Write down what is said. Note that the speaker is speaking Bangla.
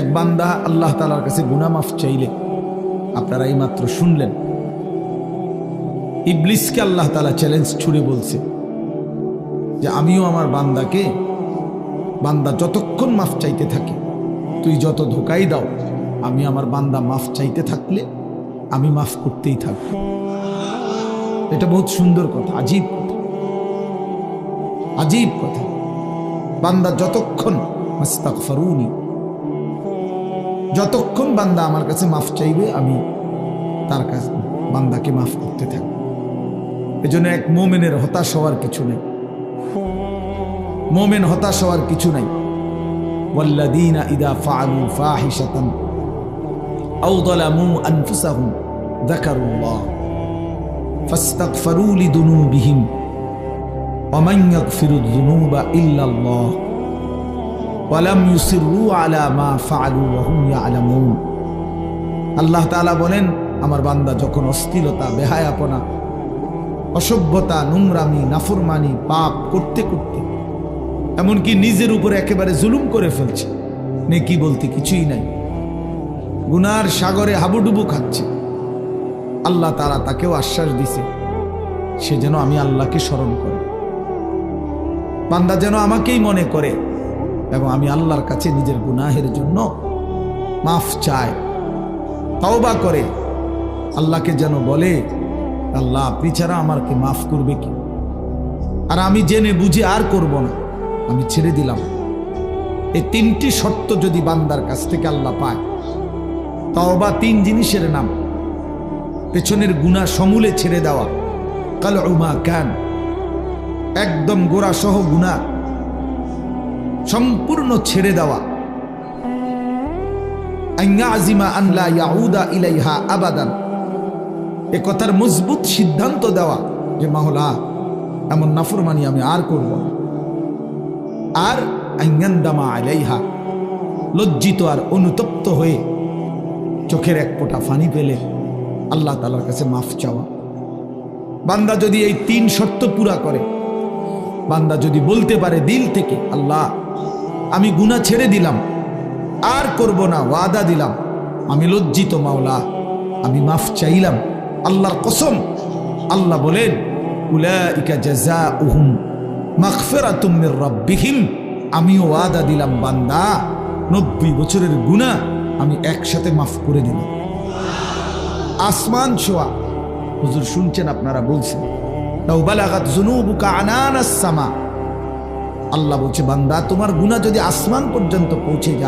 এক বান্দা আল্লাহ তাআলার কাছে গুনাহ মাফ চাইলে, আপনারা এই মাত্র শুনলেন, ইবলিসকে আল্লাহ তাআলা চ্যালেঞ্জ ছুড়ে বলছে যে আমিও আমার বান্দাকে, বান্দা যতক্ষণ মাফ চাইতে থাকে, তুই যত ধোকাই দাও, আমি আমার বান্দা মাফ চাইতে থাকলে আমি মাফ করতেই থাকব। এটা বহুত সুন্দর কথা, আজীব কথা, আজীব কথা। বান্দা যতক্ষণ আস্তাগফিরুনি, যতক্ষণ বান্দা আমার কাছে মাফ চাইবে, আমি তার কাছে বান্দাকে মাফ করতে থাকব। এজন্য এক মুমিনের হতাশ হওয়ার কিছু নেই, মুমিন হতাশ হওয়ার কিছু নাই। ওয়াল্লাযীনা ইযা ফাআলু ফাহিশাতান আও যালামু আনফুসাহুম যাকারুল্লাহ ফাস্তাগফিরু লিযুনুবিহিম ওয়া মান ইয়াগফিরুয যুনুবা ইল্লাল্লাহ ওয়া লাম ইউসিররু আলা মা ফাআলু ওয়া হুম ইয়ালামুন। আল্লাহ তাআলা বলেন, আমার বান্দা যখন অশ্লীলতা, বেহায়াপনা, অসভ্যতা, নোংরামি, নাফরমানি, পাপ করতে করতে এমনকি নিজের উপরে একেবারে জুলুম করে ফেলছে, নেকি বলতে কিছুই নাই, গুনার সাগরে হাবুডুবু খাচ্ছে, আল্লাহ তাআলা তাকেও আশ্বাস দিছে সে যেন আমি আল্লাহকে স্মরণ করে, বান্দা যেন আমাকেই মনে করে এবং আমি আল্লাহর কাছে নিজের গুনাহের জন্য মাফ চায়, তওবা করে, আল্লাহকে যেন বলে, আল্লাহ আপনি ছাড়া আমাকে মাফ করবে কি? আর আমি জেনে বুঝে আর করব না, আমি ছেড়ে দিলাম। এই তিনটি শর্ত যদি বান্দার কাছ থেকে আল্লাহ পায়, তওবা তিন জিনিসের নাম। পেছনের গুনাহ সমূলে ছেড়ে দেওয়া, কালউ মা কান, একদম গোড়া সহ গুনাহ সম্পূর্ণ ছেড়ে দেওয়া, আইয়াজিমা আন লা ইয়াউদা ইলাইহা আবাদান, এ কথার মজবুত সিদ্ধান্ত দেওয়া যে মাওলা এমন নাফরমানি আমি আর করব না। আর আইয়ান্দামা আলাইহা, লজ্জিত আর অনুতপ্ত হয়ে চোখের এক ফোঁটা পানি পেলে আল্লাহ তাআলার কাছে মাফ চাওয়া। বান্দা যদি এই তিন শর্ত পুরা করে, বান্দা যদি বলতে পারে দিল থেকে, আল্লাহ আমি গুনাহ ছেড়ে দিলাম, আর করব না, ওয়াদা দিলাম, আমি লজ্জিত মাওলা, আমি মাফ চাইলাম, আল্লাহর কসম, আল্লাহ বলেন উলাইকা জাযাউহুম মাগফিরাতুম মির রাব্বিহিম, আমিও ওয়াদা দিলাম বান্দা 90 বছরের গুনাহ আমি একসাথে মাফ করে দিলাম। আসমান ছোঁয়া, হুজুর শুনছেন, আপনারা বলছেন লাউ বালাগাত যুনুবুকা আনানাস সামা, আল্লাহ বলছে বান্দা তোমার গুনাহ যদি আসমান পর্যন্ত পৌঁছে যায়,